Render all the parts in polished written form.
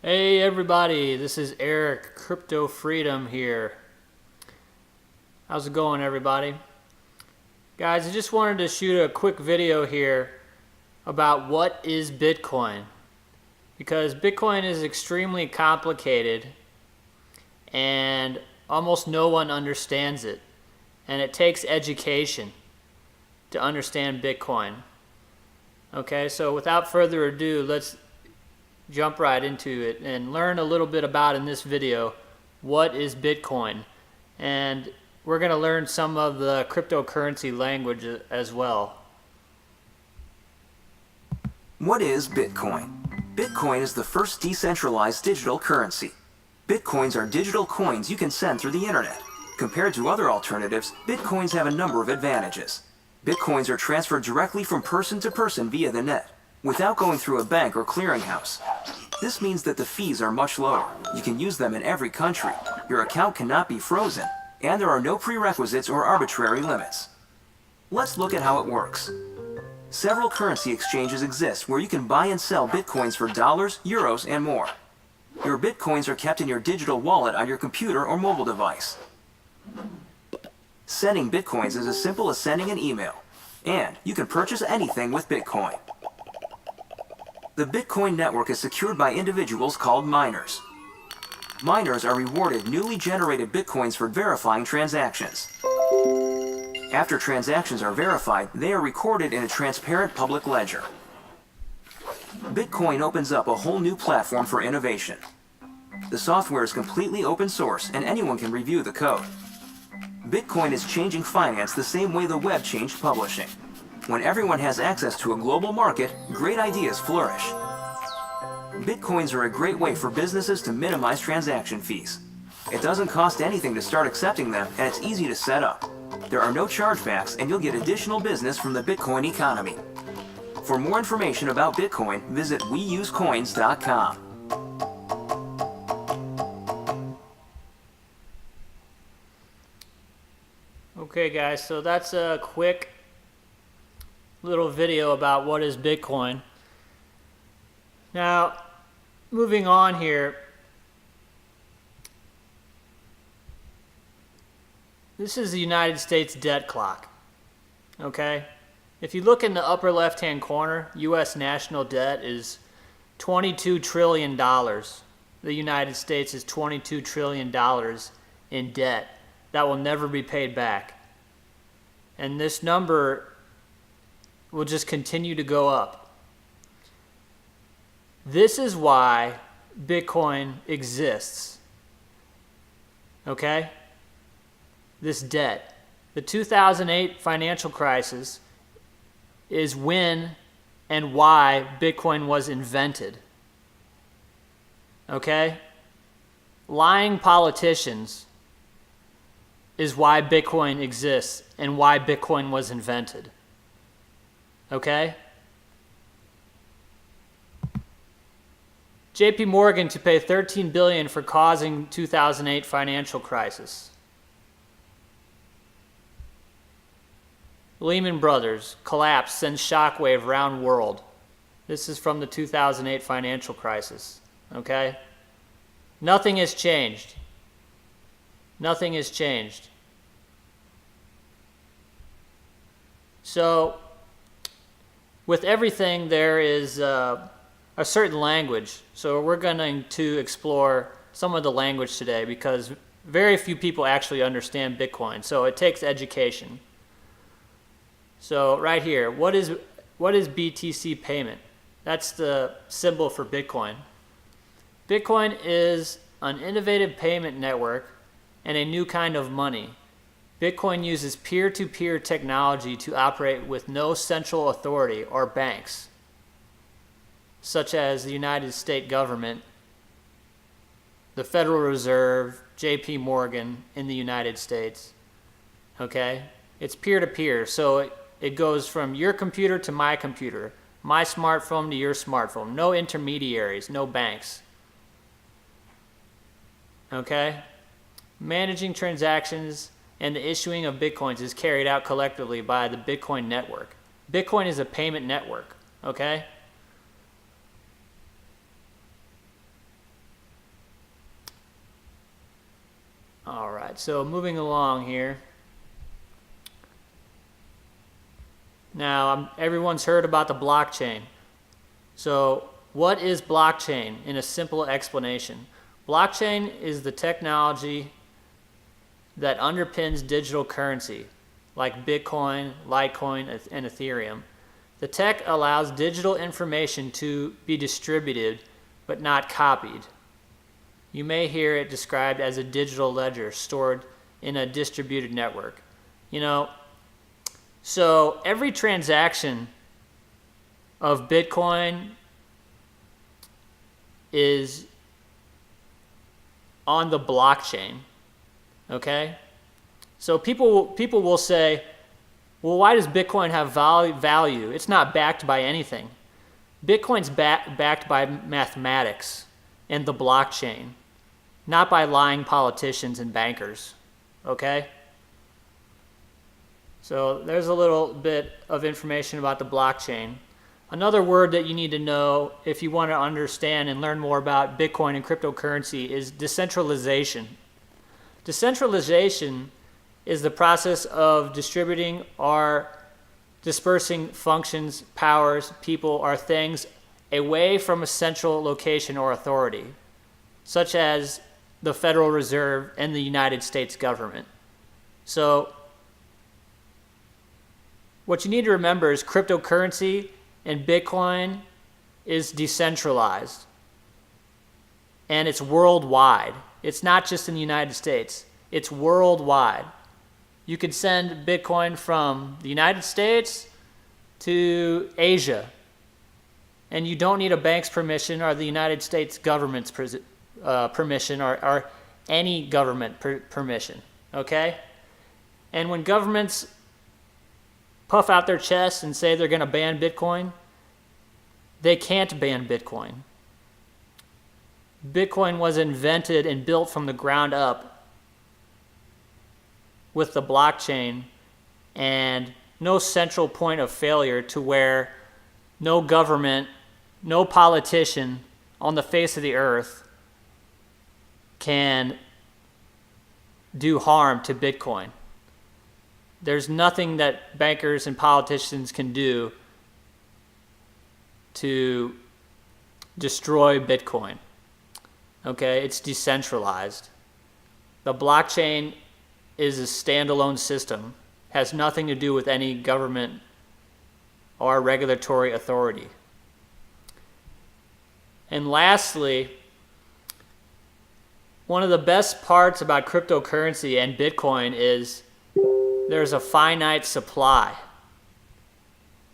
Hey everybody, this is Eric, Crypto Freedom here. How's it going, everybody? Guys, I just wanted to shoot a quick video here about what is Bitcoin. Because Bitcoin is extremely complicated and almost no one understands it. And it takes education to understand Bitcoin. Okay, so without further ado, let's jump right into it and learn a little bit about in this video what is Bitcoin, and we're going to learn some of the cryptocurrency language as well. What is Bitcoin? Bitcoin is the first decentralized digital currency. Bitcoins are digital coins you can send through the internet. Compared to other alternatives, Bitcoins have a number of advantages. Bitcoins are transferred directly from person to person via the net, without going through a bank or clearinghouse. This means that the fees are much lower. You can use them in every country. Your account cannot be frozen, and there are no prerequisites or arbitrary limits. Let's look at how it works. Several currency exchanges exist where you can buy and sell Bitcoins for dollars, euros, and more. Your Bitcoins are kept in your digital wallet on your computer or mobile device. Sending Bitcoins is as simple as sending an email, and you can purchase anything with Bitcoin. The Bitcoin network is secured by individuals called miners. Miners are rewarded newly generated Bitcoins for verifying transactions. After transactions are verified, they are recorded in a transparent public ledger. Bitcoin opens up a whole new platform for innovation. The software is completely open source and anyone can review the code. Bitcoin is changing finance the same way the web changed publishing. When everyone has access to a global market, great ideas flourish. Bitcoins are a great way for businesses to minimize transaction fees. It doesn't cost anything to start accepting them, and it's easy to set up. There are no chargebacks, and you'll get additional business from the Bitcoin economy. For more information about Bitcoin, visit weusecoins.com. Okay guys, so that's a quick little video about what is Bitcoin. Now, moving on here, this is the United States debt clock, okay? If you look in the upper left-hand corner, U.S. national debt is $22 trillion. The United States is $22 trillion in debt that will never be paid back. And this number will just continue to go up. This is why Bitcoin exists. Okay? This debt. The 2008 financial crisis is when and why Bitcoin was invented. Okay? Lying politicians is why Bitcoin exists and why Bitcoin was invented. Okay? JP Morgan to pay $13 billion for causing 2008 financial crisis. Lehman Brothers collapse sends shockwave around world. This is from the 2008 financial crisis. Okay? Nothing has changed. Nothing has changed. So, with everything, there is a certain language. So we're going to explore some of the language today because very few people actually understand Bitcoin. So it takes education. So right here, what is BTC payment? That's the symbol for Bitcoin. Bitcoin is an innovative payment network and a new kind of money. Bitcoin uses peer-to-peer technology to operate with no central authority or banks, such as the United States government, the Federal Reserve, JP Morgan in the United States. Okay? It's peer-to-peer, so it goes from your computer to my computer, my smartphone to your smartphone. No intermediaries, no banks. Okay? Managing transactions and the issuing of Bitcoins is carried out collectively by the Bitcoin network. Bitcoin is a payment network, okay? right, so moving along here. Now, everyone's heard about the blockchain. So, what is blockchain in a simple explanation? Blockchain is the technology that underpins digital currency, like Bitcoin, Litecoin, and Ethereum. The tech allows digital information to be distributed, but not copied. You may hear it described as a digital ledger stored in a distributed network. So every transaction of Bitcoin is on the blockchain, okay? So people will say, well, why does Bitcoin have value? It's not backed by anything. Bitcoin's backed by mathematics and the blockchain, not by lying politicians and bankers, okay? So there's a little bit of information about the blockchain. Another word that you need to know if you want to understand and learn more about Bitcoin and cryptocurrency is decentralization. Decentralization is the process of distributing or dispersing functions, powers, people, or things away from a central location or authority, such as the Federal Reserve and the United States government. So what you need to remember is cryptocurrency and Bitcoin is decentralized, and it's worldwide. It's not just in the United States. It's worldwide. You could send Bitcoin from the United States to Asia, and you don't need a bank's permission or the United States government's permission or any government permission, okay? And when governments puff out their chests and say they're going to ban Bitcoin, they can't ban Bitcoin. Bitcoin was invented and built from the ground up with the blockchain and no central point of failure to where no government, no politician on the face of the earth can do harm to Bitcoin. There's nothing that bankers and politicians can do to destroy Bitcoin. Okay, it's decentralized. The blockchain is a standalone system, has nothing to do with any government or regulatory authority. And lastly, one of the best parts about cryptocurrency and Bitcoin is there's a finite supply.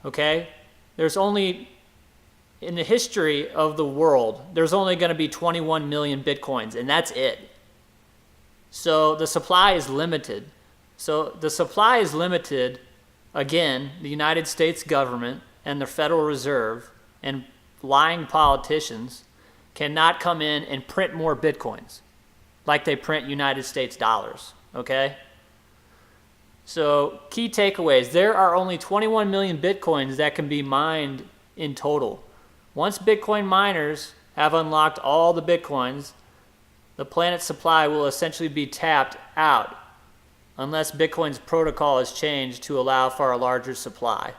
Okay? There's only, in the history of the world, there's only going to be 21 million Bitcoins, and that's it. So the supply is limited. So the supply is limited, again, the United States government and the Federal Reserve and lying politicians cannot come in and print more Bitcoins like they print United States dollars, okay? So key takeaways, there are only 21 million Bitcoins that can be mined in total. Once Bitcoin miners have unlocked all the Bitcoins, the planet's supply will essentially be tapped out unless Bitcoin's protocol is changed to allow for a larger supply.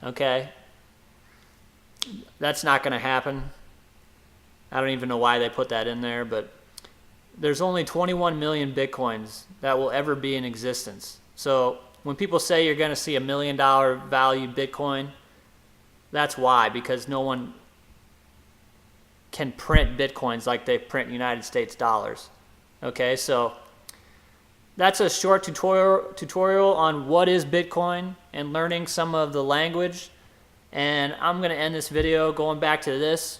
Okay? That's not going to happen. I don't even know why they put that in there, but there's only 21 million Bitcoins that will ever be in existence. So when people say you're going to see $1 million valued Bitcoin, that's why, because no one can print Bitcoins like they print United States dollars. Okay, so that's a short tutorial on what is Bitcoin and learning some of the language. And I'm going to end this video going back to this.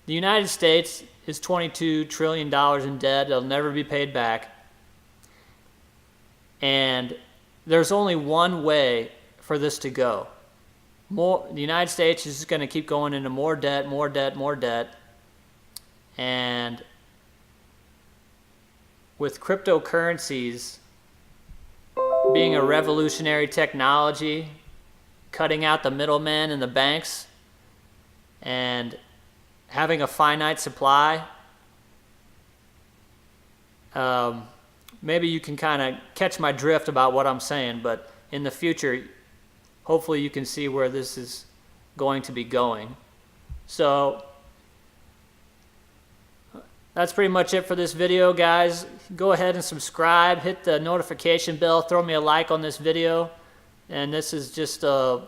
The United States is $22 trillion in debt. It'll never be paid back. And there's only one way for this to go. The United States is just going to keep going into more debt, more debt, more debt. And with cryptocurrencies being a revolutionary technology, cutting out the middlemen and the banks, and having a finite supply, maybe you can kind of catch my drift about what I'm saying, but in the future, hopefully you can see where this is going to be going. So that's pretty much it for this video, guys. Go ahead and subscribe, hit the notification bell, throw me a like on this video. And this is just a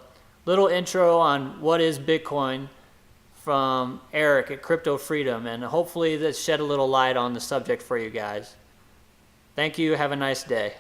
little intro on what is Bitcoin from Eric at Crypto Freedom, and hopefully this shed a little light on the subject for you guys. Thank you. Have a nice day.